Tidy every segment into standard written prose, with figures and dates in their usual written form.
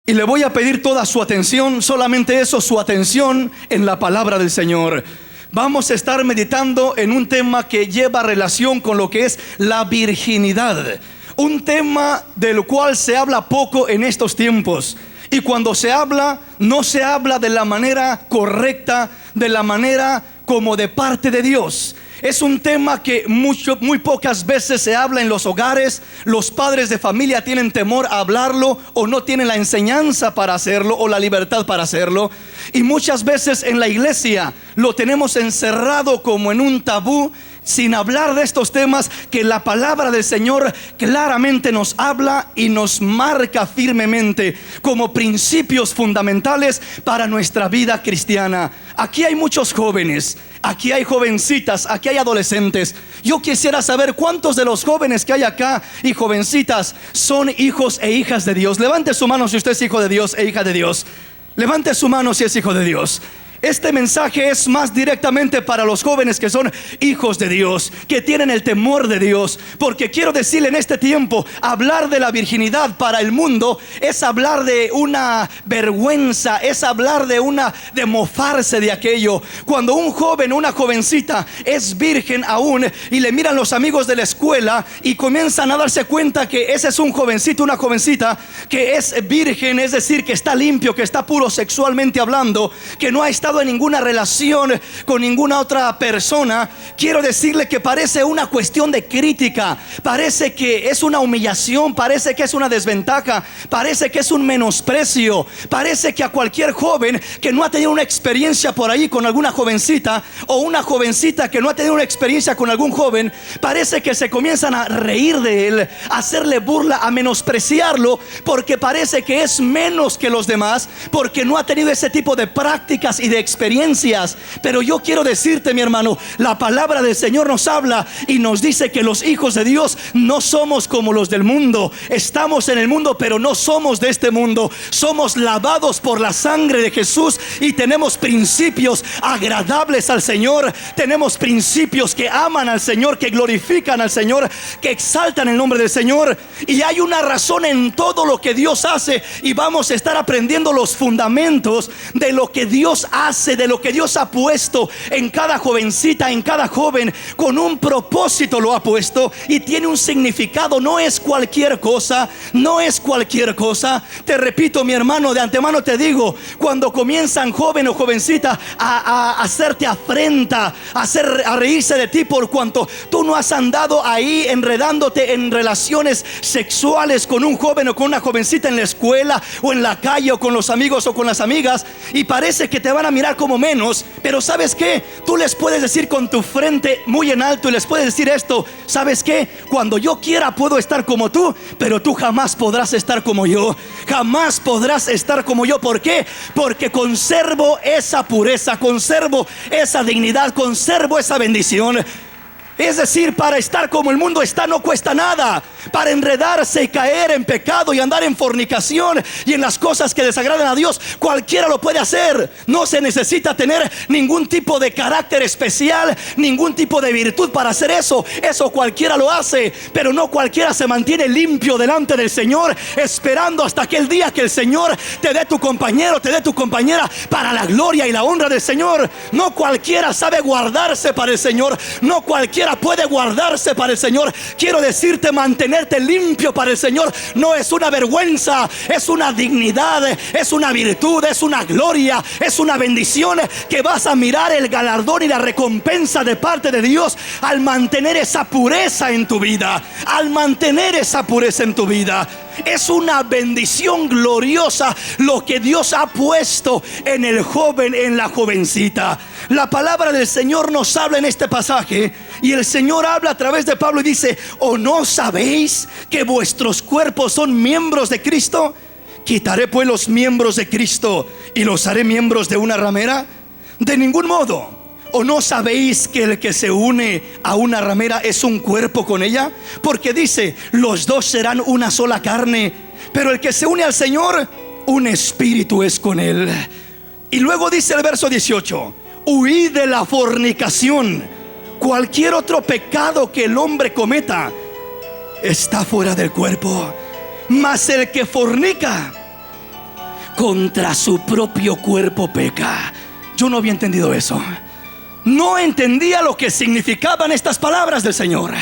Y le voy a pedir toda su atención, solamente eso, su atención en la palabra del Señor. Vamos a estar meditando en un tema que lleva relación con lo que es la virginidad. Un tema del cual se habla poco en estos tiempos. Y cuando se habla, no se habla de la manera correcta, de la manera como de parte de Dios. Es un tema que muy pocas veces se habla en los hogares. Los padres de familia tienen temor a hablarlo, o no tienen la enseñanza para hacerlo, o la libertad para hacerlo. Y muchas veces en la iglesia lo tenemos encerrado como en un tabú, sin hablar de estos temas que la palabra del Señor claramente nos habla y nos marca firmemente como principios fundamentales para nuestra vida cristiana. Aquí hay muchos jóvenes, aquí hay jovencitas, aquí hay adolescentes. Yo quisiera saber cuántos de los jóvenes que hay acá y jovencitas son hijos e hijas de Dios. Levante su mano si usted es hijo de Dios e hija de Dios. Levante su mano si es hijo de Dios. Este mensaje es más directamente para los jóvenes que son hijos de Dios, que tienen el temor de Dios. Porque quiero decirle, en este tiempo, hablar de la virginidad para el mundo es hablar de una vergüenza, es hablar de mofarse de aquello. Cuando un joven o una jovencita es virgen aún, y le miran los amigos de la escuela y comienzan a darse cuenta que ese es un jovencito, una jovencita que es virgen, es decir, que está limpio, que está puro sexualmente hablando, que no ha estado en ninguna relación con ninguna otra persona, quiero decirle que parece una cuestión de crítica, parece que es una humillación, parece que es una desventaja, parece que es un menosprecio, parece que a cualquier joven que no ha tenido una experiencia por ahí con alguna jovencita, o una jovencita que no ha tenido una experiencia con algún joven, parece que se comienzan a reír de él, a hacerle burla, a menospreciarlo, porque parece que es menos que los demás, porque no ha tenido ese tipo de prácticas y de experiencias. Pero yo quiero decirte, mi hermano, la palabra del Señor nos habla y nos dice que los hijos de Dios no somos como los del mundo. Estamos en el mundo, pero no somos de este mundo. Somos lavados por la sangre de Jesús y tenemos principios agradables al Señor. Tenemos principios que aman al Señor, que glorifican al Señor, que exaltan el nombre del Señor. Y hay una razón en todo lo que Dios hace, y vamos a estar aprendiendo los fundamentos de lo que Dios hace, de lo que Dios ha puesto en cada jovencita, en cada joven. Con un propósito lo ha puesto y tiene un significado. No es cualquier cosa, no es cualquier cosa. Te repito, mi hermano, de antemano te digo, cuando comienzan joven o jovencita a hacerte afrenta, a reírse de ti por cuanto tú no has andado ahí enredándote en relaciones sexuales con un joven o con una jovencita en la escuela o en la calle o con los amigos o con las amigas, y parece que te van a mirar como menos. Pero ¿sabes qué? Tú les puedes decir con tu frente muy en alto, y les puedes decir esto: ¿sabes qué? Cuando yo quiera puedo estar como tú, pero tú jamás podrás estar como yo. Jamás podrás estar como yo. ¿Por qué? Porque conservo esa pureza, conservo esa dignidad, conservo esa bendición. Es decir, para estar como el mundo está no cuesta nada. Para enredarse y caer en pecado y andar en fornicación y en las cosas que desagradan a Dios, cualquiera lo puede hacer. No se necesita tener ningún tipo de carácter especial, ningún tipo de virtud para hacer eso. Eso cualquiera lo hace, pero no cualquiera se mantiene limpio delante del Señor, esperando hasta aquel día que el Señor te dé tu compañero, te dé tu compañera, para la gloria y la honra del Señor. No cualquiera sabe guardarse para el Señor. No cualquiera puede guardarse para el Señor. Quiero decirte, mantenerte limpio para el Señor no es una vergüenza, es una dignidad, es una virtud, es una gloria, es una bendición, que vas a mirar el galardón y la recompensa de parte de Dios al mantener esa pureza en tu vida, al mantener esa pureza en tu vida. Es una bendición gloriosa lo que Dios ha puesto en el joven, en la jovencita. La palabra del Señor nos habla en este pasaje, y el Señor habla a través de Pablo y dice: ¿o no sabéis que vuestros cuerpos son miembros de Cristo? ¿Quitaré pues los miembros de Cristo y los haré miembros de una ramera? De ningún modo. ¿O no sabéis que el que se une a una ramera es un cuerpo con ella? Porque dice: los dos serán una sola carne. Pero el que se une al Señor, un espíritu es con él. Y luego dice el verso 18: huid de la fornicación. Cualquier otro pecado que el hombre cometa está fuera del cuerpo, mas el que fornica contra su propio cuerpo peca. Yo no había entendido eso. No entendía lo que significaban estas palabras del Señor.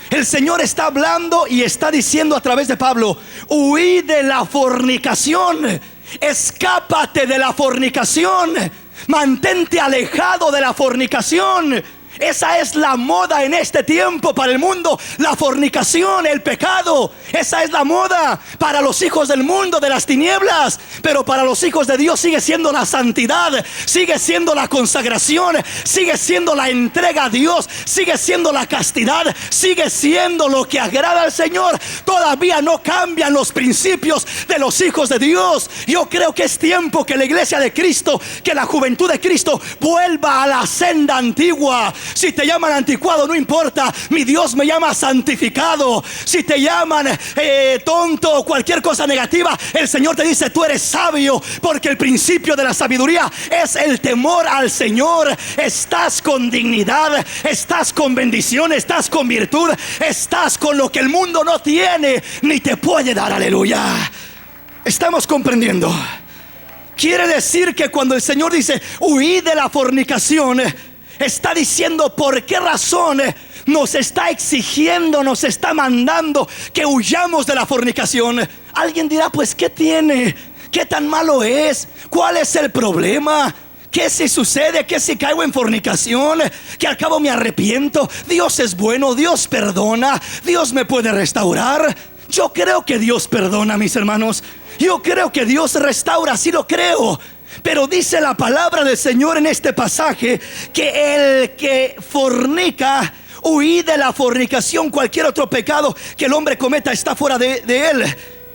El Señor está hablando y está diciendo a través de Pablo: huí de la fornicación, escápate de la fornicación, mantente alejado de la fornicación. Esa es la moda en este tiempo para el mundo, la fornicación, el pecado. Esa es la moda para los hijos del mundo, de las tinieblas. Pero para los hijos de Dios sigue siendo la santidad, sigue siendo la consagración, sigue siendo la entrega a Dios, sigue siendo la castidad, sigue siendo lo que agrada al Señor. Todavía no cambian los principios de los hijos de Dios. Yo creo que es tiempo que la iglesia de Cristo, que la juventud de Cristo vuelva a la senda antigua. Si te llaman anticuado, no importa, mi Dios me llama santificado. Si te llaman tonto o cualquier cosa negativa, el Señor te dice: tú eres sabio, porque el principio de la sabiduría es el temor al Señor. Estás con dignidad, estás con bendición, estás con virtud, estás con lo que el mundo no tiene ni te puede dar. Aleluya. Estamos comprendiendo. Quiere decir que cuando el Señor dice huí de la fornicación, está diciendo por qué razón nos está exigiendo, nos está mandando que huyamos de la fornicación. Alguien dirá: pues ¿qué tiene? ¿Qué tan malo es? ¿Cuál es el problema? ¿Qué si sucede? ¿Qué si caigo en fornicación? Que al cabo me arrepiento. Dios es bueno, Dios perdona, Dios me puede restaurar. Yo creo que Dios perdona, mis hermanos. Yo creo que Dios restaura, sí lo creo. Pero dice la palabra del Señor en este pasaje que el que fornica, huí de la fornicación. Cualquier otro pecado que el hombre cometa está fuera de él.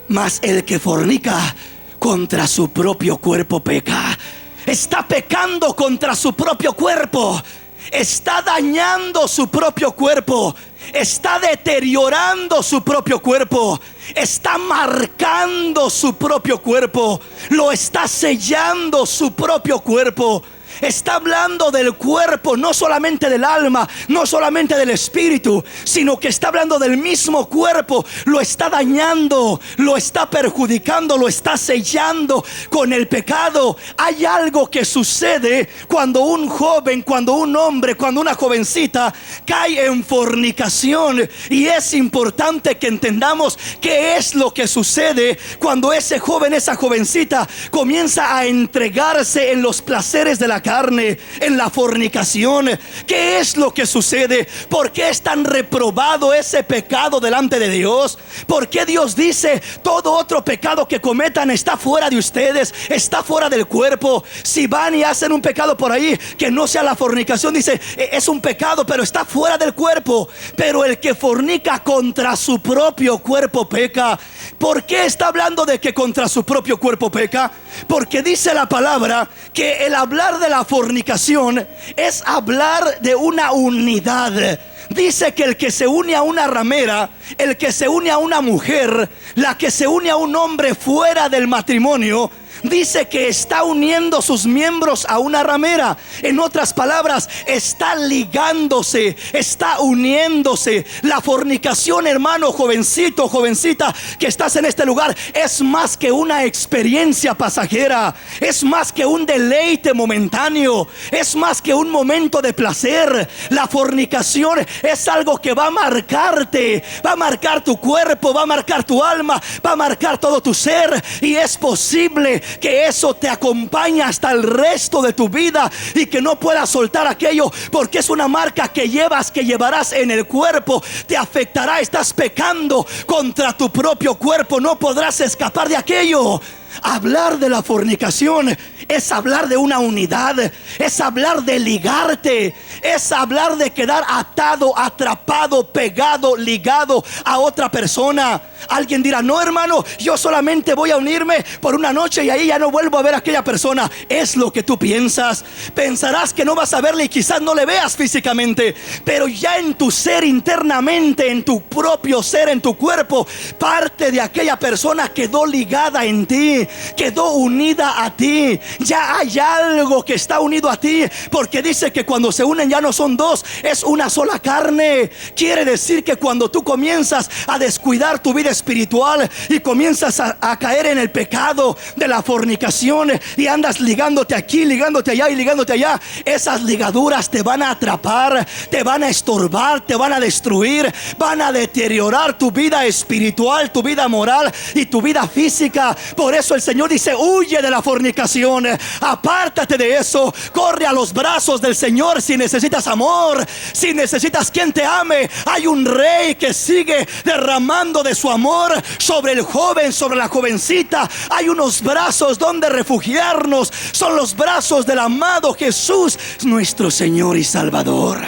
Mas el que fornica, contra su propio cuerpo peca. Está pecando contra su propio cuerpo. Está dañando su propio cuerpo. Está deteriorando su propio cuerpo. Está marcando su propio cuerpo. Lo está sellando su propio cuerpo. Está hablando del cuerpo, no solamente del alma, no solamente del espíritu, sino que está hablando del mismo cuerpo. Lo está dañando, lo está perjudicando, lo está sellando con el pecado. Hay algo que sucede cuando un joven, cuando un hombre, cuando una jovencita cae en fornicación. Y es importante que entendamos qué es lo que sucede cuando ese joven, esa jovencita comienza a entregarse en los placeres de la carne, en la fornicación. ¿Qué es lo que sucede? ¿Por qué es tan reprobado ese pecado delante de Dios? ¿Por qué Dios dice todo otro pecado que cometan está fuera de ustedes, está fuera del cuerpo? Si van y hacen un pecado por ahí que no sea la fornicación, dice es un pecado pero está fuera del cuerpo. Pero el que fornica contra su propio cuerpo peca. ¿Por qué está hablando de que contra su propio cuerpo peca? Porque dice la palabra que el hablar de la fornicación es hablar de una unidad. Dice que el que se une a una ramera, el que se une a una mujer, la que se une a un hombre fuera del matrimonio, dice que está uniendo sus miembros a una ramera. En otras palabras, está ligándose, está uniéndose. La fornicación, hermano, jovencito, jovencita que estás en este lugar, es más que una experiencia pasajera. Es más que un deleite momentáneo. Es más que un momento de placer. La fornicación es algo que va a marcarte, va a marcar tu cuerpo, va a marcar tu alma, va a marcar todo tu ser. Y es posible que eso te acompañe hasta el resto de tu vida y que no puedas soltar aquello, porque es una marca que llevas, que llevarás en el cuerpo. Te afectará, estás pecando contra tu propio cuerpo, no podrás escapar de aquello. Hablar de la fornicación es hablar de una unidad, es hablar de ligarte, es hablar de quedar atado, atrapado, pegado, ligado a otra persona. Alguien dirá: no, hermano, yo solamente voy a unirme por una noche y ahí ya no vuelvo a ver a aquella persona. Es lo que tú piensas. Pensarás que no vas a verle y quizás no le veas físicamente, pero ya en tu ser, internamente, en tu propio ser, en tu cuerpo, parte de aquella persona quedó ligada en ti. ti, quedó unida a ti. Ya hay algo que está unido a ti, porque dice que cuando se unen ya no son dos, es una sola carne. Quiere decir que cuando tú comienzas a descuidar tu vida espiritual y comienzas a caer en el pecado de la fornicación y andas ligándote aquí, ligándote allá y ligándote allá, esas ligaduras te van a atrapar, te van a estorbar, te van a destruir, van a deteriorar tu vida espiritual, tu vida moral y tu vida física. Por eso el Señor dice: huye de la fornicación, apártate de eso, corre a los brazos del Señor. Si necesitas amor, si necesitas quien te ame, hay un rey que sigue derramando de su amor sobre el joven, sobre la jovencita. Hay unos brazos donde refugiarnos, son los brazos del amado Jesús, nuestro Señor y Salvador.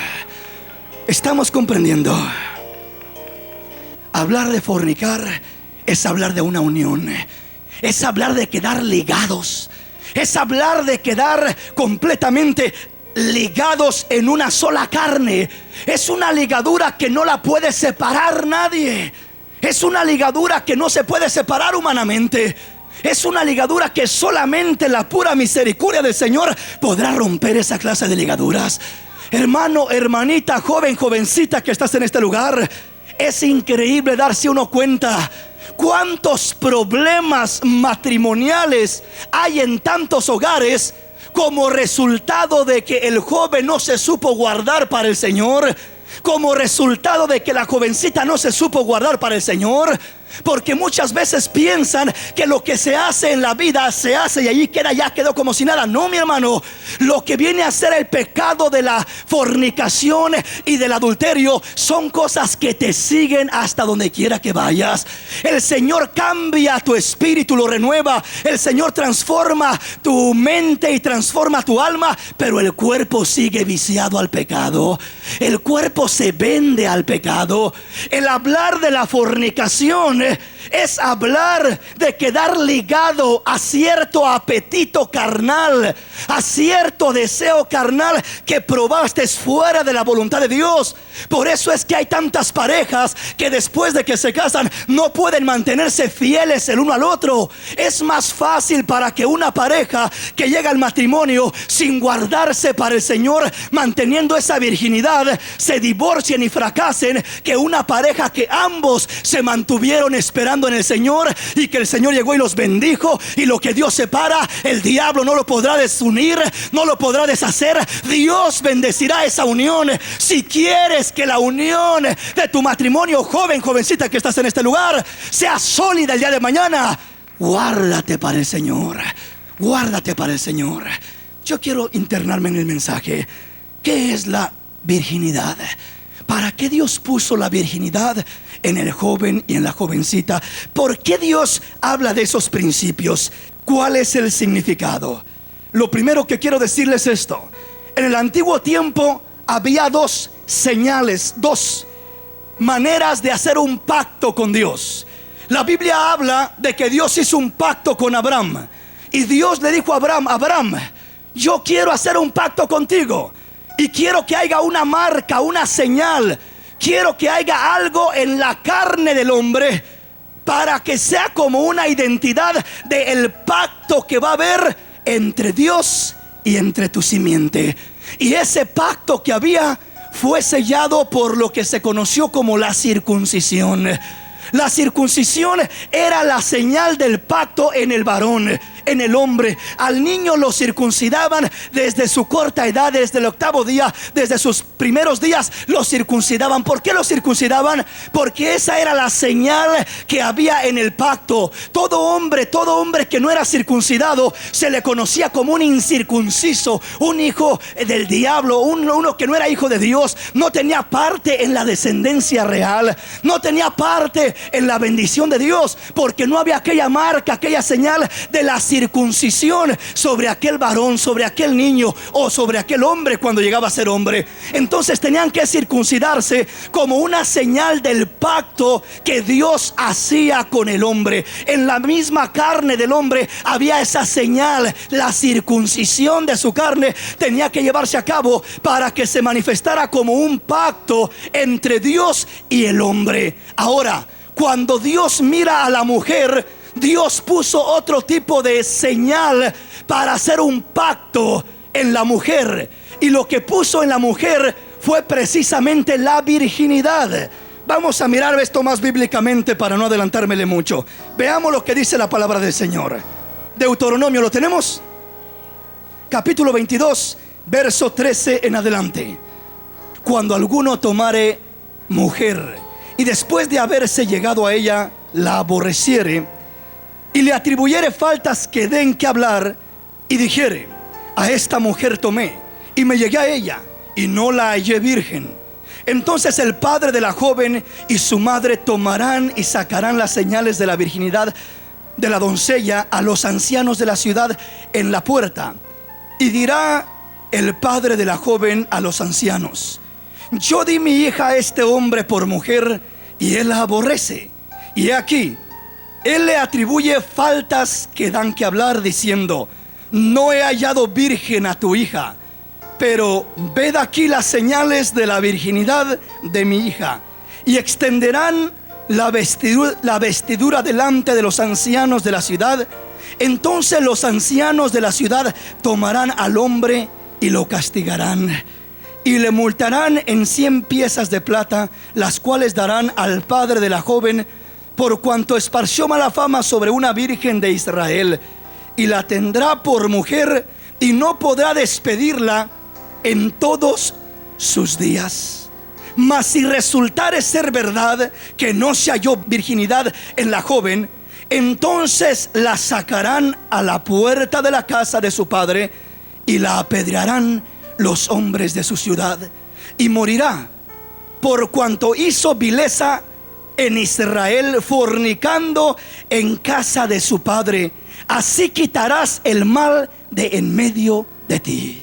¿Estamos comprendiendo? Hablar de fornicar es hablar de una unión, es hablar de quedar ligados, es hablar de quedar completamente ligados en una sola carne. Es una ligadura que no la puede separar nadie. Es una ligadura que no se puede separar humanamente. Es una ligadura que solamente la pura misericordia del Señor podrá romper esa clase de ligaduras. Hermano, hermanita, joven, jovencita que estás en este lugar, es increíble darse uno cuenta cuántos problemas matrimoniales hay en tantos hogares como resultado de que el joven no se supo guardar para el Señor, como resultado de que la jovencita no se supo guardar para el Señor. Porque muchas veces piensan que lo que se hace en la vida se hace y allí queda, ya quedó como si nada. No, mi hermano, lo que viene a ser el pecado de la fornicación y del adulterio son cosas que te siguen hasta donde quiera que vayas. El Señor cambia tu espíritu, lo renueva. El Señor transforma tu mente y transforma tu alma, pero el cuerpo sigue viciado al pecado. El cuerpo se vende al pecado. El hablar de la fornicación es hablar de quedar ligado a cierto apetito carnal, a cierto deseo carnal que probaste fuera de la voluntad de Dios. Por eso es que hay tantas parejas que después de que se casan no pueden mantenerse fieles el uno al otro. Es más fácil para que una pareja que llega al matrimonio sin guardarse para el Señor, manteniendo esa virginidad, se divorcien y fracasen, que una pareja que ambos se mantuvieron esperando en el Señor y que el Señor llegó y los bendijo. Y lo que Dios separa, el diablo no lo podrá desunir, no lo podrá deshacer. Dios bendecirá esa unión. Si quieres que la unión de tu matrimonio, joven, jovencita que estás en este lugar, sea sólida el día de mañana, guárdate para el Señor. Guárdate para el Señor. Yo quiero internarme en el mensaje. ¿Qué es la virginidad? ¿Para qué Dios puso la virginidad en el joven y en la jovencita? ¿Por qué Dios habla de esos principios? ¿Cuál es el significado? Lo primero que quiero decirles es esto. En el antiguo tiempo había dos señales, dos maneras de hacer un pacto con Dios. La Biblia habla de que Dios hizo un pacto con Abraham. Y Dios le dijo a Abraham: Abraham, yo quiero hacer un pacto contigo. Y quiero que haya una marca, una señal. Quiero que haya algo en la carne del hombre para que sea como una identidad del pacto que va a haber entre Dios y entre tu simiente. Y ese pacto que había fue sellado por lo que se conoció como la circuncisión. La circuncisión era la señal del pacto en el varón, en el hombre. Al niño lo circuncidaban desde su corta edad, desde el 8º día, desde sus primeros días lo circuncidaban. ¿Por qué lo circuncidaban? Porque esa era la señal que había en el pacto. Todo hombre que no era circuncidado se le conocía como un incircunciso, un hijo del diablo, uno que no era hijo de Dios. No tenía parte en la descendencia real, no tenía parte en la bendición de Dios, porque no había aquella marca, aquella señal de la circuncisión sobre aquel varón, sobre aquel niño o sobre aquel hombre cuando llegaba a ser hombre. Entonces tenían que circuncidarse como una señal del pacto que Dios hacía con el hombre. En la misma carne del hombre había esa señal. La circuncisión de su carne tenía que llevarse a cabo para que se manifestara como un pacto entre Dios y el hombre. Ahora, cuando Dios mira a la mujer, Dios puso otro tipo de señal para hacer un pacto en la mujer. Y lo que puso en la mujer fue precisamente la virginidad. Vamos a mirar esto más bíblicamente para no adelantármele mucho. Veamos lo que dice la palabra del Señor. Deuteronomio, ¿lo tenemos? Capítulo 22, verso 13 en adelante. Cuando alguno tomare mujer y después de haberse llegado a ella la aborreciere y le atribuyere faltas que den que hablar y dijere: a esta mujer tomé y me llegué a ella y no la hallé virgen, entonces el padre de la joven y su madre tomarán y sacarán las señales de la virginidad de la doncella a los ancianos de la ciudad en la puerta. Y dirá el padre de la joven a los ancianos: yo di mi hija a este hombre por mujer y él la aborrece. Y he aquí, él le atribuye faltas que dan que hablar, diciendo: no he hallado virgen a tu hija, pero ved aquí las señales de la virginidad de mi hija. Y extenderán la vestidura delante de los ancianos de la ciudad. Entonces los ancianos de la ciudad tomarán al hombre y lo castigarán, y le multarán en 100 piezas de plata, las cuales darán al padre de la joven, por cuanto esparció mala fama sobre una virgen de Israel, y la tendrá por mujer, y no podrá despedirla en todos sus días. Mas si resultare ser verdad que no se halló virginidad en la joven, entonces la sacarán a la puerta de la casa de su padre y la apedrearán los hombres de su ciudad, y morirá, por cuanto hizo vileza en Israel, fornicando en casa de su padre. Así quitarás el mal de en medio de ti.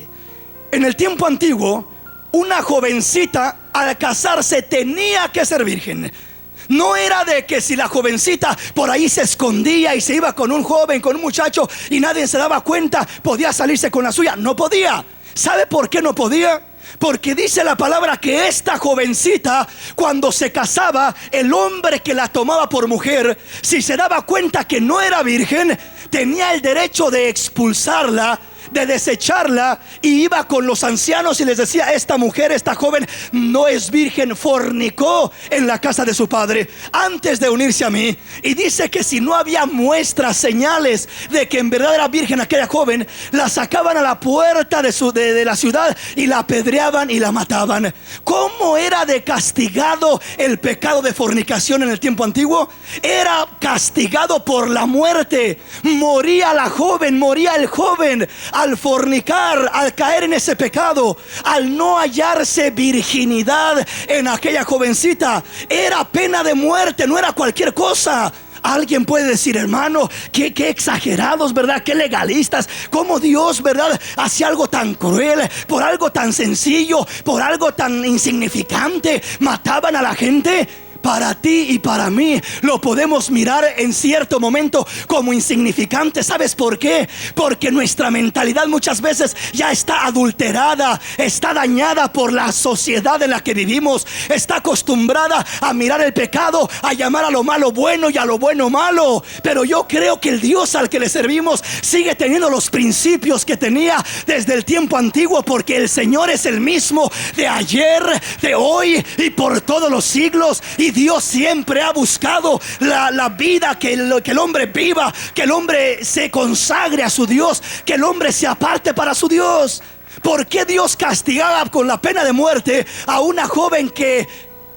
En el tiempo antiguo, una jovencita al casarse tenía que ser virgen. No era de que si la jovencita por ahí se escondía y se iba con un joven, con un muchacho, y nadie se daba cuenta, podía salirse con la suya. No podía. ¿Sabe por qué no podía? Porque dice la palabra que esta jovencita, cuando se casaba, el hombre que la tomaba por mujer, si se daba cuenta que no era virgen, tenía el derecho de expulsarla, de desecharla, y iba con los ancianos y les decía: esta mujer, esta joven no es virgen, fornicó en la casa de su padre antes de unirse a mí. Y dice que si no había muestras, señales de que en verdad era virgen aquella joven, la sacaban a la puerta de la ciudad y la apedreaban y la mataban. ¿Cómo era de castigado el pecado de fornicación en el tiempo antiguo? Era castigado por la muerte. Moría la joven, moría el joven al fornicar, al caer en ese pecado, al no hallarse virginidad en aquella jovencita. Era pena de muerte, no era cualquier cosa. Alguien puede decir: hermano, qué exagerados, ¿verdad? Qué legalistas. Cómo Dios, ¿verdad?, hacía algo tan cruel por algo tan sencillo, por algo tan insignificante. Mataban a la gente. Para ti y para mí lo podemos mirar en cierto momento como insignificante. ¿Sabes por qué? Porque nuestra mentalidad muchas veces ya está adulterada, está dañada por la sociedad en la que vivimos. Está acostumbrada a mirar el pecado, a llamar a lo malo bueno y a lo bueno malo. Pero yo creo que el Dios al que le servimos sigue teniendo los principios que tenía desde el tiempo antiguo, porque el Señor es el mismo de ayer, de hoy y por todos los siglos. Y Dios siempre ha buscado la vida, que el hombre viva, que el hombre se consagre a su Dios, que el hombre se aparte para su Dios. ¿Por qué Dios castigaba con la pena de muerte a una joven que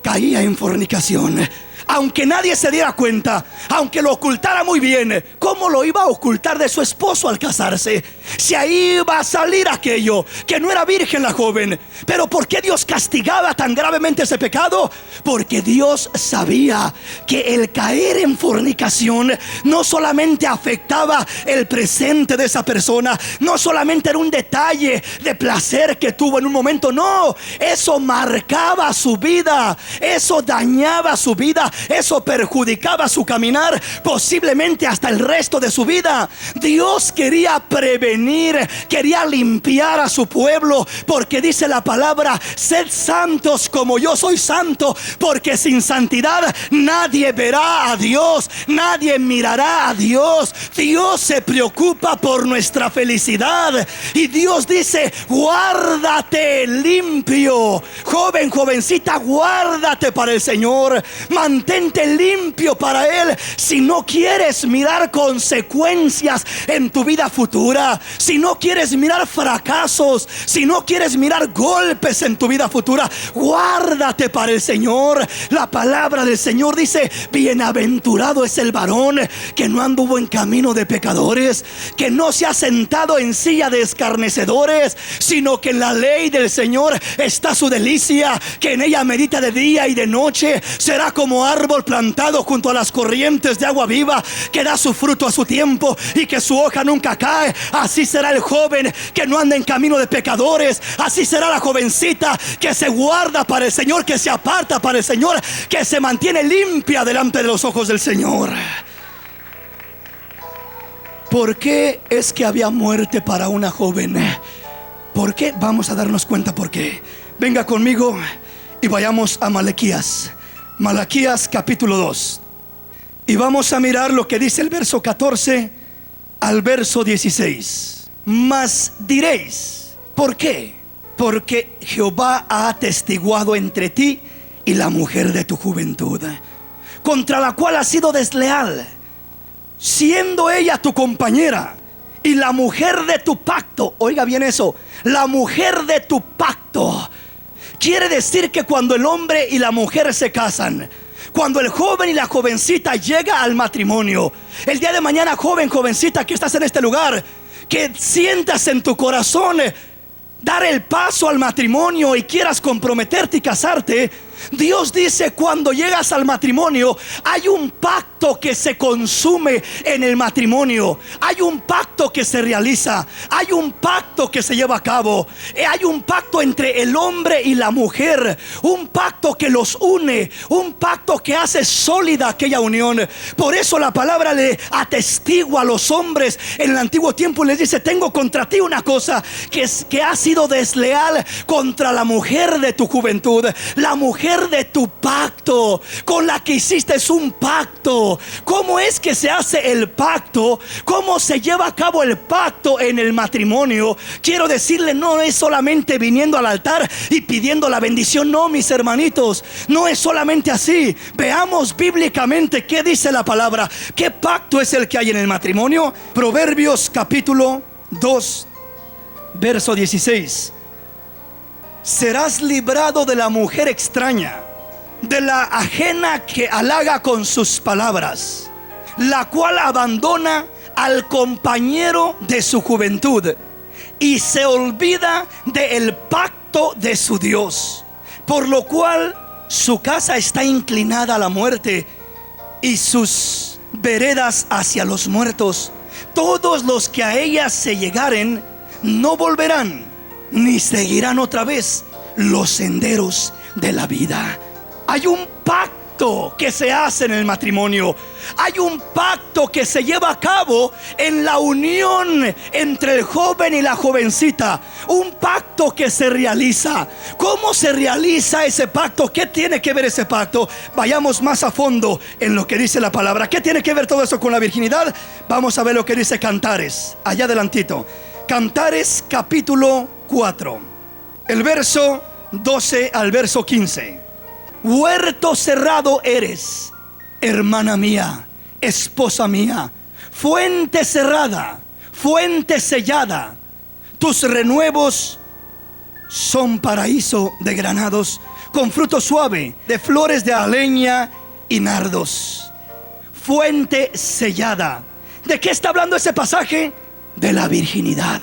caía en fornicación? Aunque nadie se diera cuenta, aunque lo ocultara muy bien, ¿cómo lo iba a ocultar de su esposo al casarse? Si ahí iba a salir aquello, que no era virgen la joven. Pero ¿por qué Dios castigaba tan gravemente ese pecado? Porque Dios sabía que el caer en fornicación no solamente afectaba el presente de esa persona, no solamente era un detalle de placer que tuvo en un momento. No, eso marcaba su vida, eso dañaba su vida eso perjudicaba su caminar, posiblemente hasta el resto de su vida. Dios quería prevenir, quería limpiar a su pueblo, porque dice la palabra: sed santos como yo soy santo, porque sin santidad nadie verá a Dios, nadie mirará a Dios. Dios se preocupa por nuestra felicidad, y Dios dice: guárdate limpio, joven, jovencita, guárdate para el Señor, mantente limpio para Él, si no quieres mirar consecuencias en tu vida futura, si no quieres mirar fracasos, si no quieres mirar golpes en tu vida futura, guárdate para el Señor. La palabra del Señor dice: bienaventurado es el varón que no anduvo en camino de pecadores, que no se ha sentado en silla de escarnecedores, sino que en la ley del Señor está su delicia, que en ella medita de día y de noche. Será como árbol plantado junto a las corrientes de agua viva, que da su fruto a su tiempo y que su hoja nunca cae. Así será el joven que no anda en camino de pecadores. Así será la jovencita que se guarda para el Señor, que se aparta para el Señor, que se mantiene limpia delante de los ojos del Señor. ¿Por qué es que había muerte para una joven? ¿Por qué? Vamos a darnos cuenta por qué. Venga conmigo y vayamos a Malaquías. Malaquías capítulo 2. Y vamos a mirar lo que dice el verso 14 al verso 16. Mas diréis: ¿por qué? Porque Jehová ha atestiguado entre ti y la mujer de tu juventud, contra la cual has sido desleal, siendo ella tu compañera y la mujer de tu pacto. Oiga bien eso: la mujer de tu pacto. Quiere decir que cuando el hombre y la mujer se casan, cuando el joven y la jovencita llega al matrimonio, el día de mañana, joven, jovencita que estás en este lugar, que sientas en tu corazón dar el paso al matrimonio y quieras comprometerte y casarte, Dios dice: cuando llegas al matrimonio, hay un pacto que se consume en el matrimonio, hay un pacto que se realiza, hay un pacto que se lleva a cabo, hay un pacto entre el hombre y la mujer, un pacto que los une, un pacto que hace sólida aquella unión. Por eso la palabra le atestigua a los hombres en el antiguo tiempo y les dice: tengo contra ti una cosa, que has sido desleal contra la mujer de tu juventud, la mujer de tu pacto, con la que hiciste un pacto. ¿Cómo es que se hace el pacto? ¿Cómo se lleva a cabo el pacto en el matrimonio? Quiero decirle, no es solamente viniendo al altar y pidiendo la bendición. No, mis hermanitos, no es solamente así. Veamos bíblicamente qué dice la palabra. ¿Qué pacto es el que hay en el matrimonio? Proverbios capítulo 2 verso 16. Serás librado de la mujer extraña, de la ajena que halaga con sus palabras, la cual abandona al compañero de su juventud y se olvida del pacto de su Dios, por lo cual su casa está inclinada a la muerte y sus veredas hacia los muertos. Todos los que a ella se llegaren no volverán, ni seguirán otra vez los senderos de la vida. Hay un pacto que se hace en el matrimonio. Hay un pacto que se lleva a cabo en la unión entre el joven y la jovencita. Un pacto que se realiza. ¿Cómo se realiza ese pacto? ¿Qué tiene que ver ese pacto? Vayamos más a fondo en lo que dice la palabra. ¿Qué tiene que ver todo eso con la virginidad? Vamos a ver lo que dice Cantares, allá adelantito. Cantares capítulo 4, el verso 12 al verso 15. Huerto cerrado eres, hermana mía, esposa mía, fuente cerrada, fuente sellada. Tus renuevos son paraíso de granados, con fruto suave, de flores de aleña y nardos. Fuente sellada. ¿De qué está hablando ese pasaje? De la virginidad.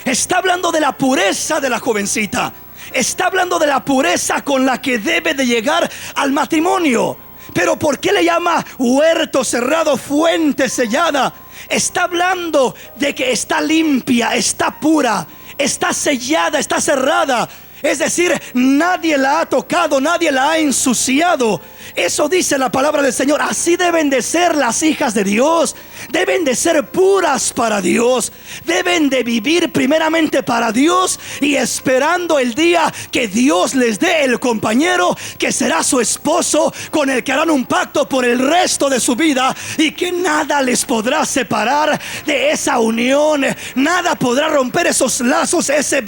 Está hablando de la pureza de la jovencita. Está hablando de la pureza con la que debe de llegar al matrimonio. Pero ¿por qué le llama huerto cerrado, fuente sellada? Está hablando de que está limpia, está pura, está sellada, está cerrada. Es decir, nadie la ha tocado, nadie la ha ensuciado. Eso dice la palabra del Señor. Así deben de ser las hijas de Dios. Deben de ser puras para Dios. Deben de vivir primeramente para Dios y esperando el día que Dios les dé el compañero que será su esposo, con el que harán un pacto por el resto de su vida, y que nada les podrá separar de esa unión. Nada podrá romper esos lazos, ese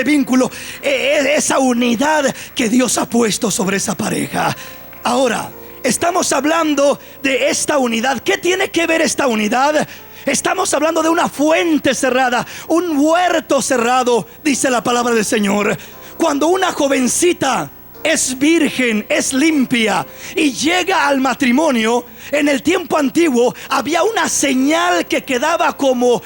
vínculo, esa unidad que Dios ha puesto sobre esa pareja. Ahora, estamos hablando de esta unidad. ¿Qué tiene que ver esta unidad? Estamos hablando de una fuente cerrada, un huerto cerrado, dice la palabra del Señor. Cuando una jovencita es virgen, es limpia y llega al matrimonio, en el tiempo antiguo había una señal que quedaba como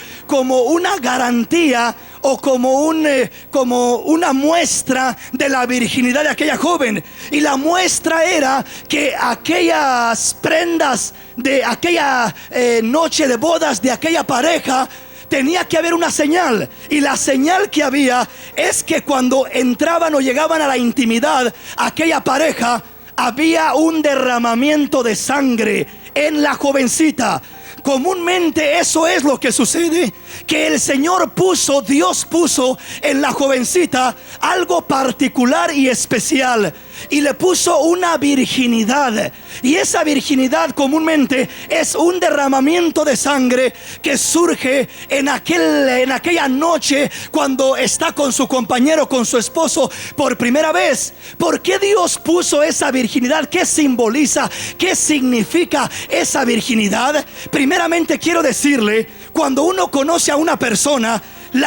una garantía o como una muestra de la virginidad de aquella joven. Y la muestra era que aquellas prendas de aquella noche de bodas de aquella pareja, tenía que haber una señal. Y la señal que había es que cuando entraban o llegaban a la intimidad aquella pareja, había un derramamiento de sangre en la jovencita. Comúnmente eso es lo que sucede, que el Señor puso, Dios puso en la jovencita algo particular y especial, y le puso una virginidad. Y esa virginidad comúnmente es un derramamiento de sangre que surge en aquella noche cuando está con su compañero, con su esposo por primera vez. ¿Por qué Dios puso esa virginidad? ¿Qué simboliza? ¿Qué significa esa virginidad? Primeramente quiero decirle, cuando uno conoce a una persona,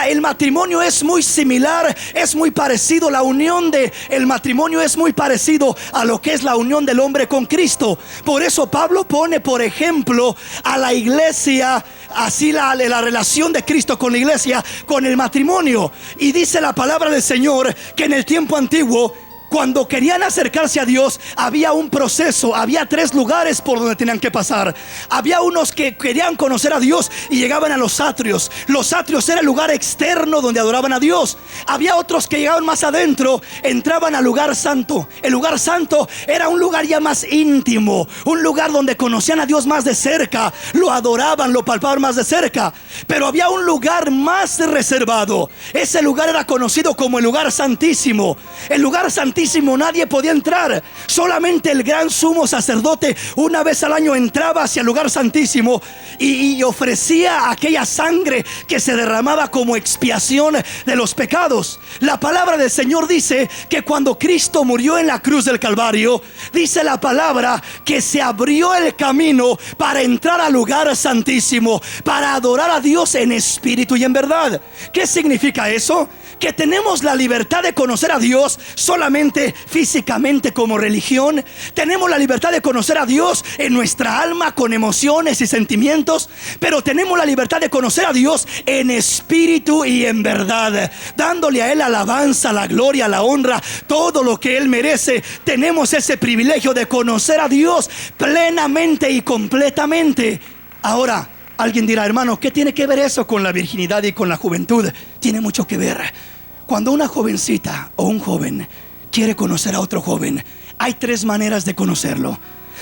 el matrimonio es muy similar, es muy parecido. La unión del matrimonio es muy parecido a lo que es la unión del hombre con Cristo. Por eso Pablo pone, por ejemplo, a la iglesia, así la relación de Cristo con la iglesia, con el matrimonio. Y dice la palabra del Señor que en el tiempo antiguo, cuando querían acercarse a Dios, había un proceso, había 3 lugares por donde tenían que pasar. Había unos que querían conocer a Dios y llegaban a los atrios. Los atrios era el lugar externo donde adoraban a Dios. Había otros que llegaban más adentro, entraban al lugar santo. El lugar santo era un lugar ya más íntimo, un lugar donde conocían a Dios más de cerca, lo adoraban, lo palpaban más de cerca. Pero había un lugar más reservado. Ese lugar era conocido como el lugar santísimo. El lugar santísimo nadie podía entrar. Solamente el gran sumo sacerdote una vez al año entraba hacia el lugar santísimo y ofrecía aquella sangre que se derramaba como expiación de los pecados. La palabra del Señor dice que cuando Cristo murió en la cruz del Calvario, dice la palabra que se abrió el camino para entrar al lugar santísimo, para adorar a Dios en espíritu y en verdad. ¿Qué significa eso? Que tenemos la libertad de conocer a Dios solamente físicamente como religión. Tenemos la libertad de conocer a Dios en nuestra alma con emociones y sentimientos. Pero tenemos la libertad de conocer a Dios en espíritu y en verdad, dándole a Él alabanza, la gloria, la honra, todo lo que Él merece. Tenemos ese privilegio de conocer a Dios plenamente y completamente. Ahora, alguien dirá: hermano, ¿qué tiene que ver eso con la virginidad y con la juventud? Tiene mucho que ver. Cuando una jovencita o un joven quiere conocer a otro joven, hay 3 maneras de conocerlo.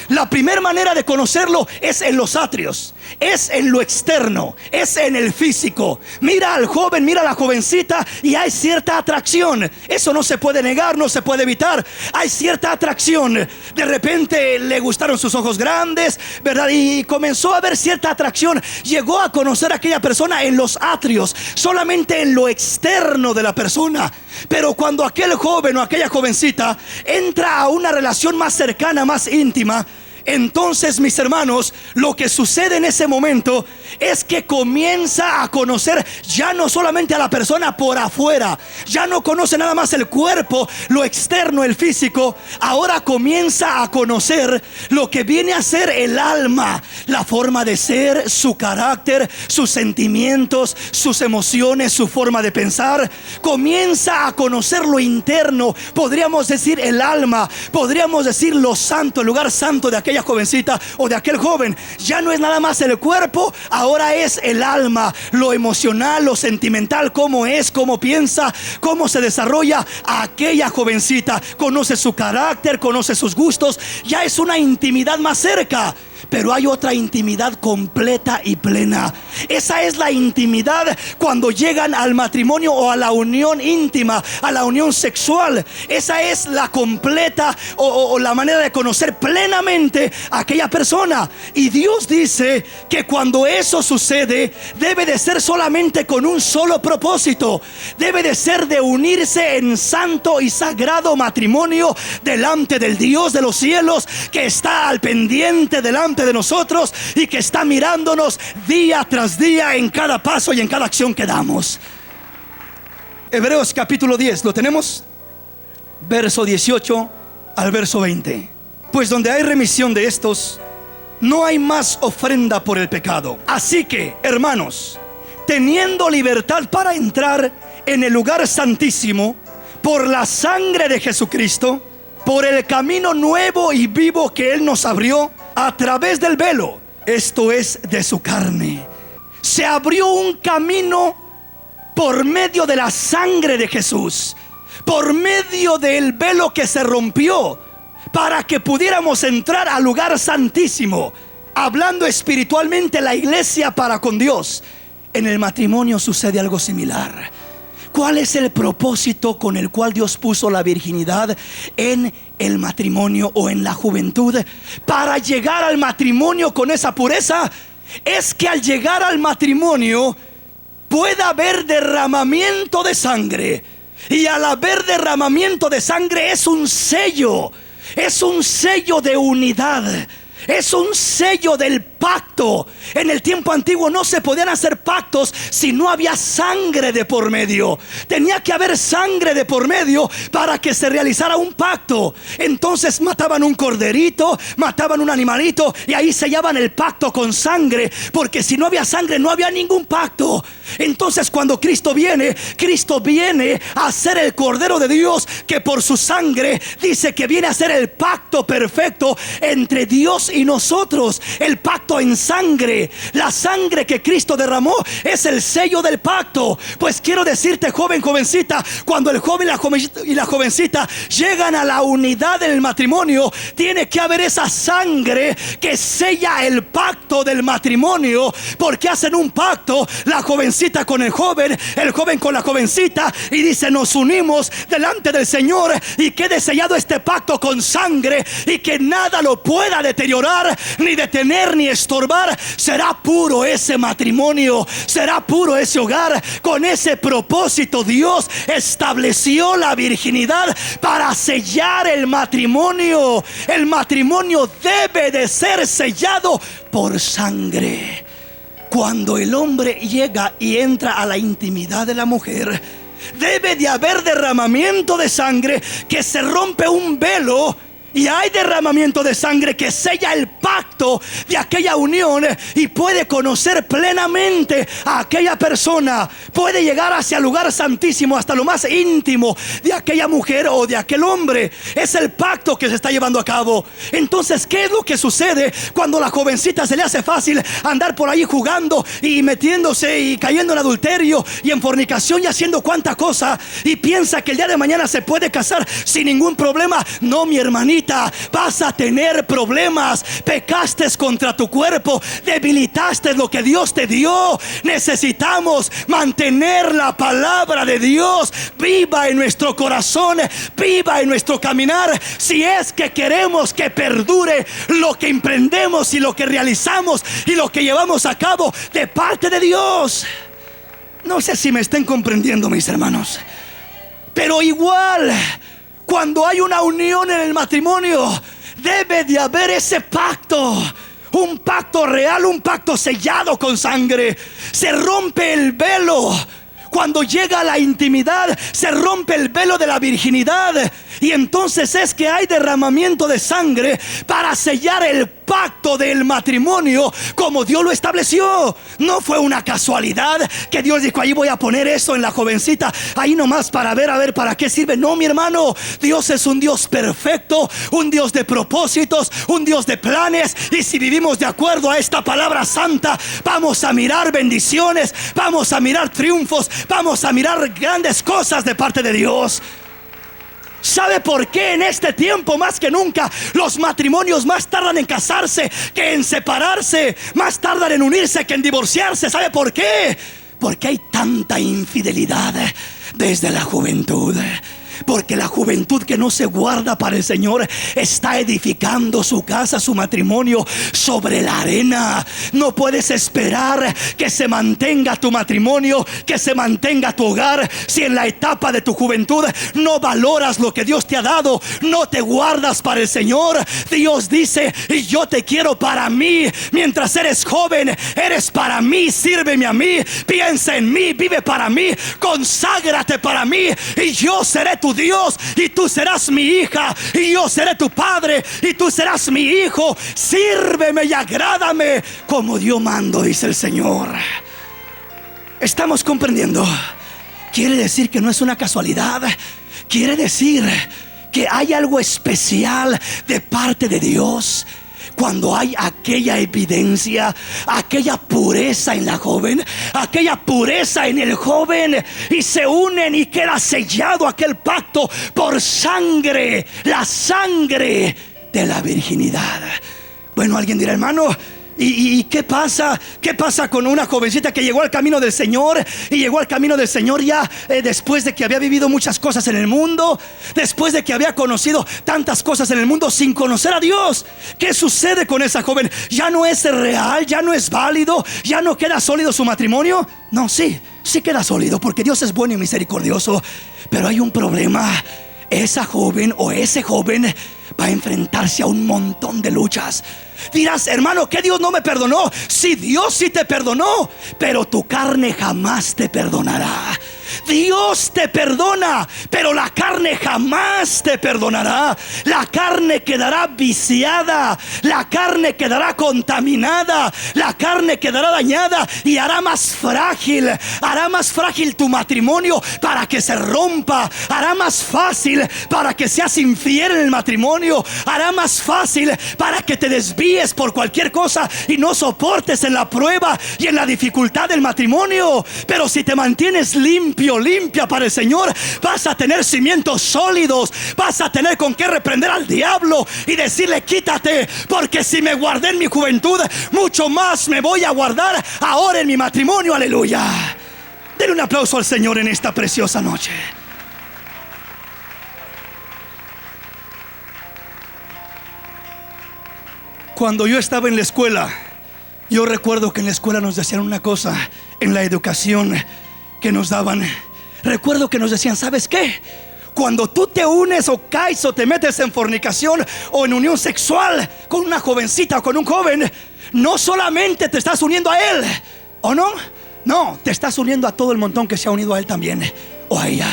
La primera manera de conocerlo es en los atrios, es en lo externo, es en el físico. Mira al joven, mira a la jovencita y hay cierta atracción. Eso no se puede negar, no se puede evitar. Hay cierta atracción. De repente le gustaron sus ojos grandes, ¿verdad? Y comenzó a haber cierta atracción. Llegó a conocer a aquella persona en los atrios, solamente en lo externo de la persona. Pero cuando aquel joven o aquella jovencita entra a una relación más cercana, más íntima, entonces, mis hermanos, lo que sucede en ese momento es que comienza a conocer ya no solamente a la persona por afuera, ya no conoce nada más el cuerpo, lo externo, el físico. Ahora comienza a conocer lo que viene a ser el alma, la forma de ser, su carácter, sus sentimientos, sus emociones, su forma de pensar. Comienza a conocer lo interno, podríamos decir el alma, podríamos decir lo santo, el lugar santo de aquella aquella jovencita o de aquel joven ya no es nada más el cuerpo, ahora es el alma, lo emocional, lo sentimental, cómo es, cómo piensa, cómo se desarrolla aquella jovencita. Conoce su carácter, conoce sus gustos, ya es una intimidad más cerca. Pero hay otra intimidad completa y plena. Esa es la intimidad cuando llegan al matrimonio o a la unión íntima, a la unión sexual. Esa es la completa o la manera de conocer plenamente a aquella persona. Y Dios dice que cuando eso sucede, debe de ser solamente con un solo propósito. Debe de ser de unirse en santo y sagrado matrimonio delante del Dios de los cielos, que está al pendiente delante de nosotros y que está mirándonos día tras día en cada paso y en cada acción que damos. Hebreos capítulo 10, ¿lo tenemos? Verso 18 al verso 20. Pues donde hay remisión de estos, no hay más ofrenda por el pecado. Así que, hermanos, teniendo libertad para entrar en el lugar santísimo por la sangre de Jesucristo, por el camino nuevo y vivo que Él nos abrió a través del velo, esto es, de su carne. Se abrió un camino por medio de la sangre de Jesús, por medio del velo que se rompió, para que pudiéramos entrar al lugar santísimo. Hablando espiritualmente, la iglesia para con Dios. En el matrimonio sucede algo similar. ¿Cuál es el propósito con el cual Dios puso la virginidad en el matrimonio o en la juventud? Para llegar al matrimonio con esa pureza, es que al llegar al matrimonio pueda haber derramamiento de sangre. Y al haber derramamiento de sangre es un sello de unidad. Es un sello del pacto. En el tiempo antiguo no se podían hacer pactos si no había sangre de por medio. Tenía que haber sangre de por medio para que se realizara un pacto. Entonces mataban un corderito, mataban un animalito y ahí sellaban el pacto con sangre, porque si no había sangre no había ningún pacto. Entonces cuando Cristo viene a ser el Cordero de Dios, que por su sangre dice que viene a ser el pacto perfecto entre Dios y nosotros. El pacto en sangre, la sangre que Cristo derramó es el sello del pacto. Pues quiero decirte, joven, jovencita, cuando el joven y la jovencita llegan a la unidad en el matrimonio, tiene que haber esa sangre que sella el pacto del matrimonio, porque hacen un pacto, la jovencita con el joven con la jovencita, y dice: nos unimos delante del Señor y quede sellado este pacto con sangre, y que nada lo pueda deteriorar, ni detener, ni estorbar. Será puro ese matrimonio, será puro ese hogar. Con ese propósito Dios estableció la virginidad, para sellar el matrimonio. El matrimonio debe de ser sellado por sangre. Cuando el hombre llega y entra a la intimidad de la mujer, debe de haber derramamiento de sangre, que se rompe un velo. Y hay derramamiento de sangre que sella el pacto de aquella unión, y puede conocer plenamente a aquella persona. Puede llegar hacia el lugar santísimo, hasta lo más íntimo de aquella mujer o de aquel hombre. Es el pacto que se está llevando a cabo. Entonces, ¿qué es lo que sucede cuando la jovencita se le hace fácil andar por ahí jugando y metiéndose y cayendo en adulterio y en fornicación y haciendo cuanta cosa, y piensa que el día de mañana se puede casar sin ningún problema? No, mi hermanita, vas a tener problemas. Pecaste contra tu cuerpo, debilitaste lo que Dios te dio. Necesitamos mantener la palabra de Dios viva en nuestro corazón, viva en nuestro caminar, si es que queremos que perdure lo que emprendemos y lo que realizamos y lo que llevamos a cabo de parte de Dios. No sé si me estén comprendiendo, mis hermanos, pero igual, cuando hay una unión en el matrimonio, debe de haber ese pacto. Un pacto real, un pacto sellado con sangre. Se rompe el velo. Cuando llega la intimidad, se rompe el velo de la virginidad, Y entonces es que hay derramamiento de sangre para sellar el pacto del matrimonio como Dios lo estableció. No fue una casualidad que Dios dijo: ahí voy a poner eso en la jovencita, ahí nomás para ver, a ver para qué sirve. No, mi hermano, Dios es un Dios perfecto, un Dios de propósitos, un Dios de planes. Y si vivimos de acuerdo a esta palabra santa, vamos a mirar bendiciones, vamos a mirar triunfos, vamos a mirar grandes cosas de parte de Dios. ¿Sabe por qué en este tiempo más que nunca los matrimonios más tardan en casarse que en separarse? Más tardan en unirse que en divorciarse. ¿Sabe por qué? Porque hay tanta infidelidad desde la juventud. Porque la juventud que no se guarda para el Señor está edificando su casa, su matrimonio sobre la arena. No puedes esperar que se mantenga tu matrimonio, que se mantenga tu hogar, si en la etapa de tu juventud no valoras lo que Dios te ha dado, no te guardas para el Señor. Dios dice: y yo te quiero para mí. Mientras eres joven, eres para mí. Sírveme a mí, piensa en mí, vive para mí, conságrate para mí, y yo seré tu Dios, y tú serás mi hija, y yo seré tu padre, y tú serás mi hijo. Sírveme y agrádame como Dios mando, dice el Señor. ¿Estamos comprendiendo? Quiere decir que no es una casualidad. Quiere decir que hay algo especial de parte de Dios cuando hay aquella evidencia, aquella pureza en la joven, aquella pureza en el joven, y se unen y queda sellado aquel pacto por sangre, la sangre de la virginidad. Bueno, alguien dirá: hermano, ¿y qué pasa? ¿Qué pasa con una jovencita que llegó al camino del Señor? Y llegó al camino del Señor ya después de que había vivido muchas cosas en el mundo, después de que había conocido tantas cosas en el mundo sin conocer a Dios. ¿Qué sucede con esa joven? ¿Ya no es real? ¿Ya no es válido? ¿Ya no queda sólido su matrimonio? No, sí queda sólido, porque Dios es bueno y misericordioso. Pero hay un problema. Esa joven o ese joven va a enfrentarse a un montón de luchas. Dirás: hermano, ¿que Dios no me perdonó? Sí, Dios sí te perdonó, pero tu carne jamás te perdonará. Dios te perdona, pero la carne jamás te perdonará. La carne quedará viciada, la carne quedará contaminada, la carne quedará dañada y hará más frágil tu matrimonio para que se rompa. Hará más fácil para que seas infiel en el matrimonio. Hará más fácil para que te desvíes por cualquier cosa y no soportes en la prueba y en la dificultad del matrimonio. Pero si te mantienes limpia para el Señor, vas a tener cimientos sólidos, vas a tener con qué reprender al diablo y decirle: quítate, porque si me guardé en mi juventud, mucho más me voy a guardar ahora en mi matrimonio. Aleluya. Denle un aplauso al Señor en esta preciosa noche. Cuando yo estaba en la escuela, yo recuerdo que en la escuela nos decían una cosa, en la educación que nos daban. Recuerdo que nos decían: ¿sabes qué? Cuando tú te unes o caes o te metes en fornicación o en unión sexual con una jovencita o con un joven, no solamente te estás uniendo a él, ¿o no? No, te estás uniendo a todo el montón que se ha unido a él también o a ella.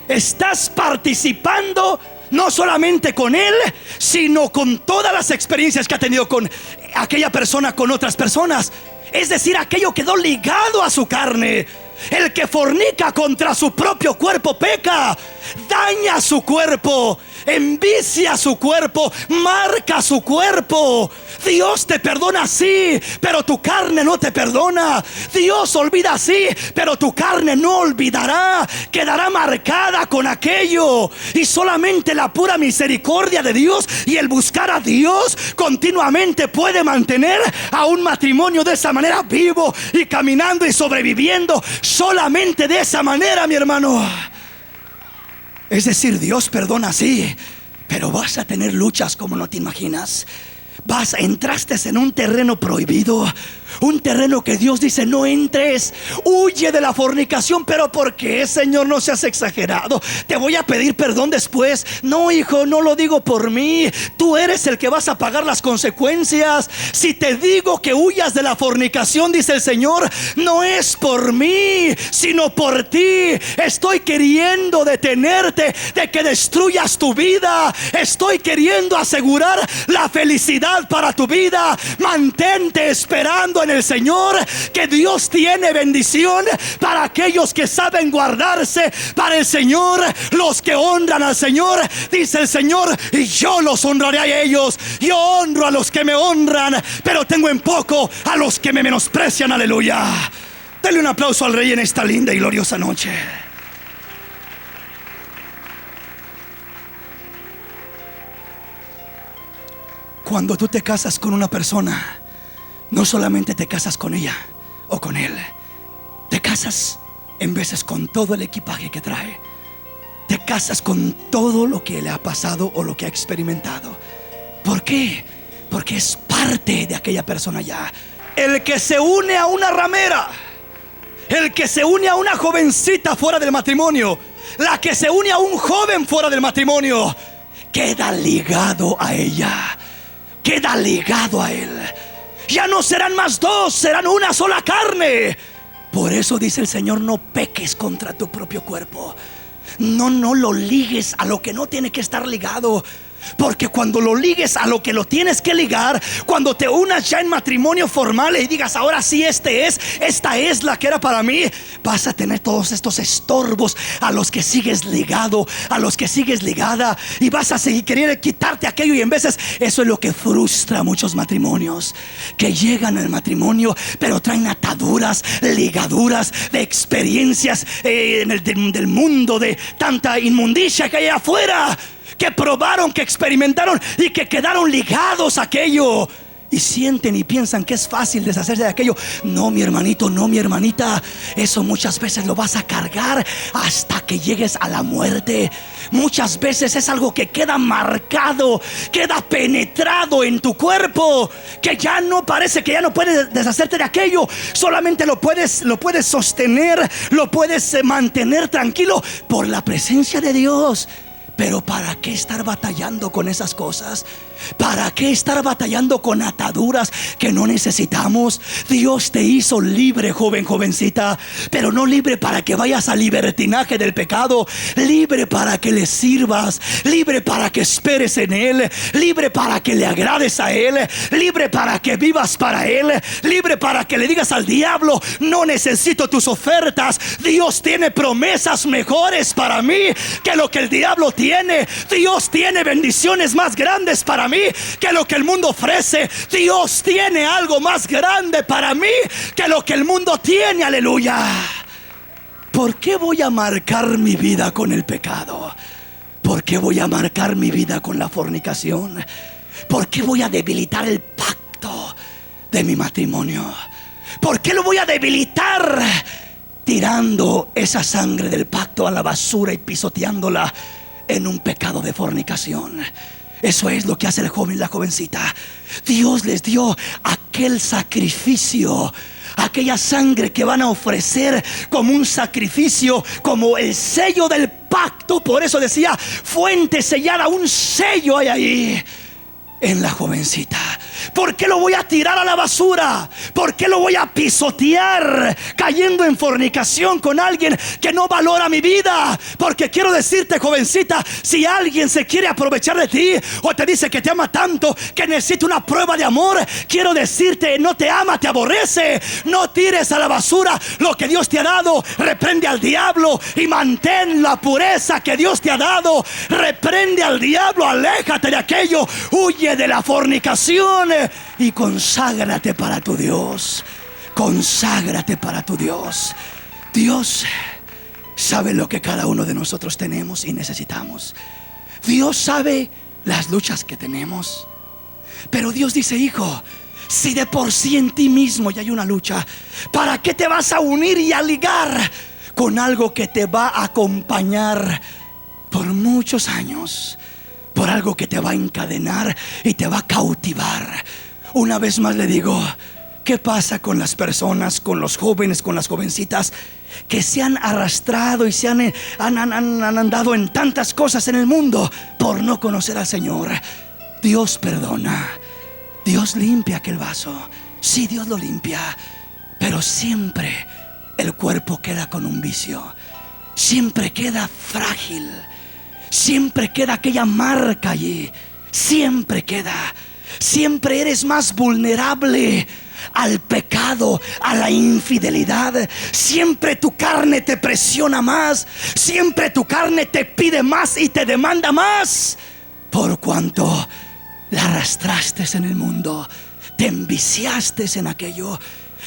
Estás participando no solamente con él, sino con todas las experiencias que ha tenido con aquella persona, con otras personas. Es decir, aquello quedó ligado a su carne. El que fornica contra su propio cuerpo peca, daña su cuerpo, envicia su cuerpo, marca su cuerpo. Dios te perdona, sí, pero tu carne no te perdona. Dios olvida, sí, pero tu carne no olvidará. Quedará marcada con aquello. Y solamente la pura misericordia de Dios y el buscar a Dios continuamente puede mantener a un matrimonio de esa manera vivo y caminando y sobreviviendo. Solamente de esa manera, mi hermano. Es decir, Dios perdona, sí, pero vas a tener luchas como no te imaginas. entraste en un terreno prohibido, un terreno que Dios dice no entres. Huye de la fornicación. Pero ¿por qué, Señor? No seas exagerado. Te voy a pedir perdón después. No, hijo, no lo digo por mí. Tú eres el que vas a pagar las consecuencias. Si te digo que huyas de la fornicación, dice el Señor, no es por mí, sino por ti. Estoy queriendo detenerte de que destruyas tu vida. Estoy queriendo asegurar la felicidad para tu vida. Mantente esperando en el Señor, que Dios tiene bendición para aquellos que saben guardarse para el Señor. Los que honran al Señor, dice el Señor, y yo los honraré a ellos. Yo honro a los que me honran, pero tengo en poco a los que me menosprecian. Aleluya. Dale un aplauso al Rey en esta linda y gloriosa noche. Cuando tú te casas con una persona, no solamente te casas con ella o con él, te casas en veces con todo el equipaje que trae. Te casas con todo lo que le ha pasado o lo que ha experimentado. ¿Por qué? Porque es parte de aquella persona ya. El que se une a una ramera, el que se une a una jovencita fuera del matrimonio, la que se une a un joven fuera del matrimonio, queda ligado a ella, queda ligado a él. Ya no serán más dos, serán una sola carne. Por eso dice el Señor, no peques contra tu propio cuerpo. No lo ligues a lo que no tiene que estar ligado. Porque cuando lo ligues a lo que lo tienes que ligar, cuando te unas ya en matrimonio formal y digas, ahora sí, esta es la que era para mí, vas a tener todos estos estorbos a los que sigues ligado, a los que sigues ligada, y vas a seguir queriendo quitarte aquello. Y en veces eso es lo que frustra a muchos matrimonios, que llegan al matrimonio pero traen ataduras, ligaduras de experiencias del mundo, de tanta inmundicia que hay afuera, que probaron, que experimentaron y que quedaron ligados a aquello. Y sienten y piensan que es fácil deshacerse de aquello. No, mi hermanito, no, mi hermanita. Eso muchas veces lo vas a cargar hasta que llegues a la muerte. Muchas veces es algo que queda marcado, queda penetrado en tu cuerpo, que ya no parece, que ya no puedes deshacerte de aquello. Solamente lo puedes sostener, lo puedes mantener tranquilo por la presencia de Dios. Pero ¿para qué estar batallando con esas cosas? ¿Para qué estar batallando con ataduras que no necesitamos? Dios te hizo libre, joven, jovencita, pero no libre para que vayas al libertinaje del pecado. Libre para que le sirvas, libre para que esperes en Él, libre para que le agrades a Él, libre para que vivas para Él, libre para que le digas al diablo, no necesito tus ofertas. Dios tiene promesas mejores para mí que lo que el diablo tiene. Dios tiene bendiciones más grandes para mí que lo que el mundo ofrece. Dios tiene algo más grande para mí que lo que el mundo tiene. Aleluya. ¿Por qué voy a marcar mi vida con el pecado? ¿Por qué voy a marcar mi vida con la fornicación? ¿Por qué voy a debilitar el pacto de mi matrimonio? ¿Por qué lo voy a debilitar tirando esa sangre del pacto a la basura y pisoteándola en un pecado de fornicación? Eso es lo que hace el joven y la jovencita. Dios les dio aquel sacrificio, aquella sangre que van a ofrecer como un sacrificio, como el sello del pacto. Por eso decía, fuente sellada, un sello hay ahí en la jovencita. ¿Por qué lo voy a tirar a la basura? ¿Por qué lo voy a pisotear cayendo en fornicación con alguien que no valora mi vida? Porque quiero decirte, jovencita, si alguien se quiere aprovechar de ti o te dice que te ama tanto que necesita una prueba de amor, quiero decirte, no te ama, te aborrece. No tires a la basura lo que Dios te ha dado. Reprende al diablo y mantén la pureza que Dios te ha dado. Reprende al diablo, aléjate de aquello, huye de la fornicación y conságrate para tu Dios. Conságrate para tu Dios. Dios sabe lo que cada uno de nosotros tenemos y necesitamos. Dios sabe las luchas que tenemos. Pero Dios dice, hijo, si de por sí en ti mismo ya hay una lucha, ¿para qué te vas a unir y a ligar con algo que te va a acompañar por muchos años? por algo que te va a encadenar y te va a cautivar. Una vez más le digo, ¿qué pasa con las personas, con los jóvenes, con las jovencitas que se han arrastrado y han andado en tantas cosas en el mundo por no conocer al Señor? Dios perdona, Dios limpia aquel vaso. Sí, Dios lo limpia, pero siempre el cuerpo queda con un vicio. Siempre queda frágil. Siempre queda aquella marca allí. Siempre queda. Siempre eres más vulnerable al pecado, a la infidelidad. Siempre tu carne te presiona más. Siempre tu carne te pide más y te demanda más, por cuanto la arrastraste en el mundo, te enviciaste en aquello.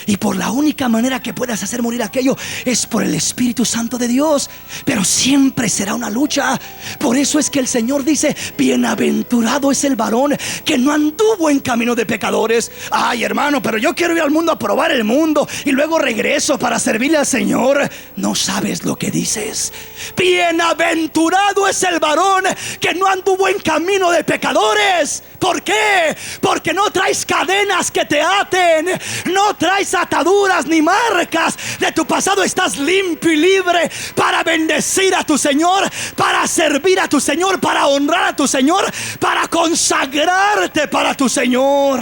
Y por la única manera que puedas hacer morir aquello es por el Espíritu Santo de Dios. Pero siempre será una lucha. Por eso es que el Señor dice: bienaventurado es el varón que no anduvo en camino de pecadores. Ay, hermano, pero yo quiero ir al mundo a probar el mundo y luego regreso para servirle al Señor. No sabes lo que dices. Bienaventurado es el varón que no anduvo en camino de pecadores. ¿Por qué? Porque no traes cadenas que te aten, no traes ataduras ni marcas de tu pasado. Estás limpio y libre para bendecir a tu Señor, para servir a tu Señor, para honrar a tu Señor, para consagrarte para tu Señor.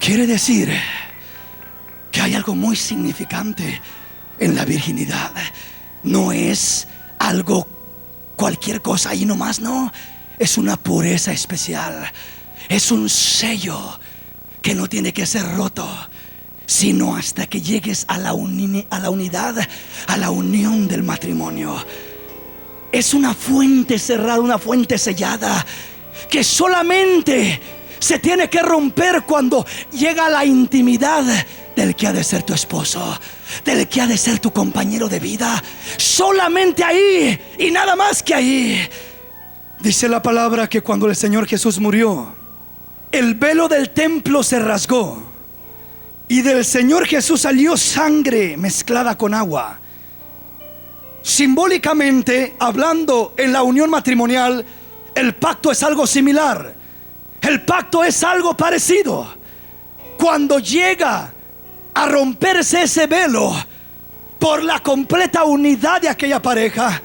Quiere decir que hay algo muy significante en la virginidad. No es algo cualquier cosa ahí nomás, no. Es una pureza especial. Es un sello que no tiene que ser roto, sino hasta que llegues a la unidad, a la unión del matrimonio. Es una fuente cerrada, una fuente sellada, que solamente se tiene que romper cuando llega la intimidad del que ha de ser tu esposo, del que ha de ser tu compañero de vida. Solamente ahí y nada más que ahí. Dice la palabra que cuando el Señor Jesús murió, el velo del templo se rasgó y del Señor Jesús salió sangre mezclada con agua. Simbólicamente hablando, en la unión matrimonial, el pacto es algo similar. El pacto es algo parecido. Cuando llega a romperse ese velo por la completa unidad de aquella pareja,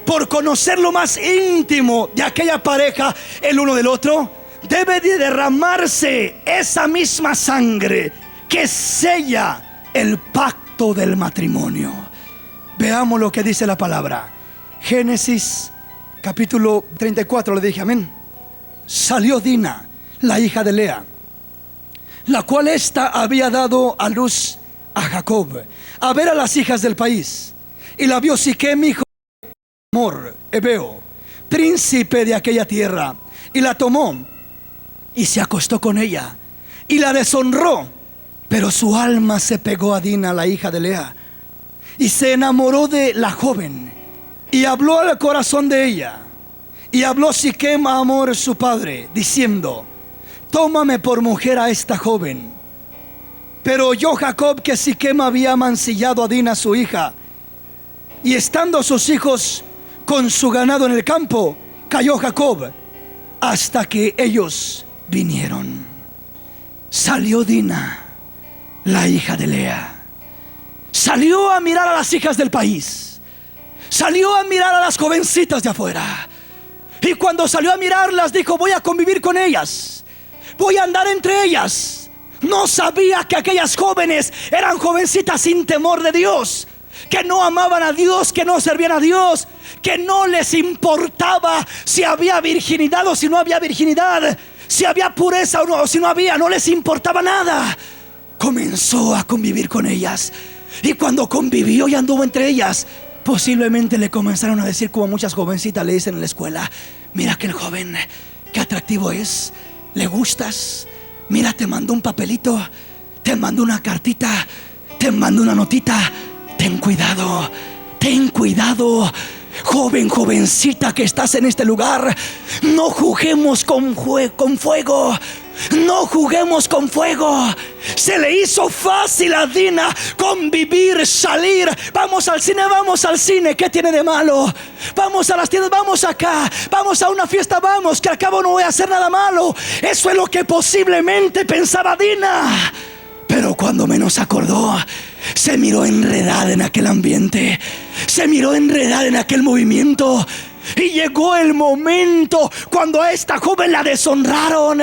por conocer lo más íntimo de aquella pareja el uno del otro, debe de derramarse esa misma sangre que sella el pacto del matrimonio. Veamos lo que dice la palabra. Génesis capítulo 34, le dije amén. Salió Dina, la hija de Lea, la cual ésta había dado a luz a Jacob, a ver a las hijas del país. Y la vio Siquem, hijo de Hamor, Hebeo, príncipe de aquella tierra, y la tomó y se acostó con ella y la deshonró. Pero su alma se pegó a Dina, la hija de Lea, y se enamoró de la joven, y habló al corazón de ella. Y habló Siquem a Hamor su padre, diciendo: tómame por mujer a esta joven. Pero oyó Jacob que Siquem había mancillado a Dina su hija, y estando sus hijos con su ganado en el campo, cayó Jacob hasta que ellos vinieron. Salió Dina, la hija de Lea, salió a mirar a las hijas del país, salió a mirar a las jovencitas de afuera. Y cuando salió a mirarlas, dijo: voy a convivir con ellas, voy a andar entre ellas. No sabía que aquellas jóvenes eran jovencitas sin temor de Dios, que no amaban a Dios, que no servían a Dios, que no les importaba si había virginidad o si no había virginidad, si había pureza o no, o si no había, no les importaba nada. Comenzó a convivir con ellas, y cuando convivió y anduvo entre ellas, posiblemente le comenzaron a decir, como muchas jovencitas le dicen en la escuela: mira aquel joven, qué atractivo es, le gustas, mira, te mandó un papelito, te mandó una cartita, te mandó una notita. Ten cuidado, ten cuidado, joven, jovencita que estás en este lugar. No juguemos con fuego, no juguemos con fuego. Se le hizo fácil a Dina convivir, salir. Vamos al cine, ¿qué tiene de malo? Vamos a las tiendas, vamos acá, vamos a una fiesta, vamos, que al cabo no voy a hacer nada malo. Eso es lo que posiblemente pensaba Dina. Pero cuando menos acordó, se miró enredada en aquel ambiente, se miró enredada en aquel movimiento. Y llegó el momento cuando a esta joven la deshonraron.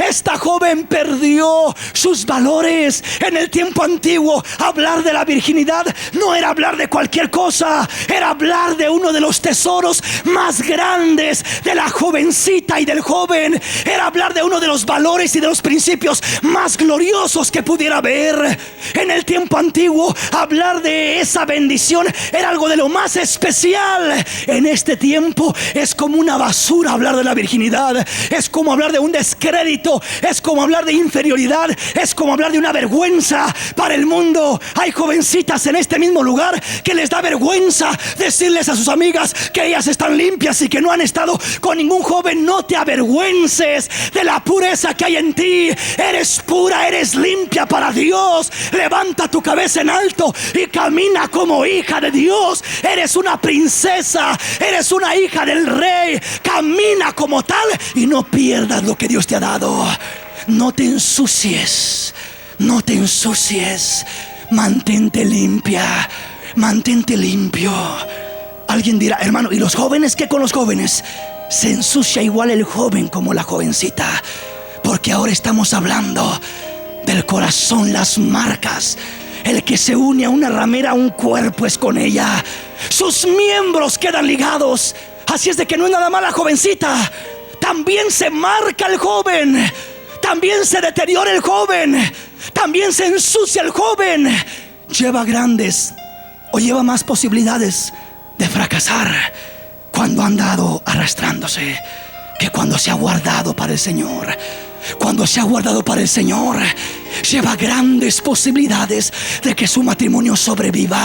Esta joven perdió sus valores. En el tiempo antiguo, hablar de la virginidad no era hablar de cualquier cosa, era hablar de uno de los tesoros más grandes de la jovencita y del joven. Era hablar de uno de los valores y de los principios más gloriosos que pudiera haber. En el tiempo antiguo, hablar de esa bendición era algo de lo más especial. En este tiempo es como una basura hablar de la virginidad. Es como hablar de un descrédito, es como hablar de inferioridad, es como hablar de una vergüenza para el mundo. Hay jovencitas en este mismo lugar que les da vergüenza decirles a sus amigas que ellas están limpias y que no han estado con ningún joven. No te avergüences de la pureza que hay en ti. Eres pura, eres limpia para Dios. Levanta tu cabeza en alto y camina como hija de Dios. Eres una princesa, eres una hija del rey. Camina como tal y no pierdas lo que Dios te ha dado. No te ensucies, no te ensucies. Mantente limpia, mantente limpio. Alguien dirá: hermano, ¿y los jóvenes? ¿Qué con los jóvenes? Se ensucia igual el joven como la jovencita, porque ahora estamos hablando del corazón, las marcas. El que se une a una ramera, a un cuerpo es con ella. Sus miembros quedan ligados. Así es de que no es nada más la jovencita, también se marca el joven, también se deteriora el joven, también se ensucia el joven. Lleva grandes o lleva más posibilidades de fracasar cuando ha andado arrastrándose que cuando se ha guardado para el Señor. Cuando se ha guardado para el Señor, lleva grandes posibilidades de que su matrimonio sobreviva.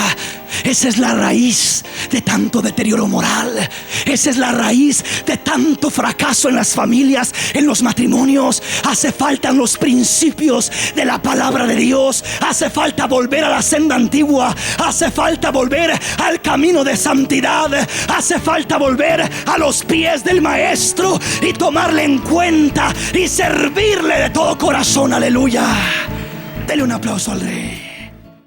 Esa es la raíz de tanto deterioro moral. Esa es la raíz de tanto fracaso en las familias, en los matrimonios. Hace falta los principios de la palabra de Dios. Hace falta volver a la senda antigua. Hace falta volver al camino de santidad. Hace falta volver a los pies del Maestro y tomarle en cuenta y servirle de todo corazón. Aleluya. Dele un aplauso al Rey.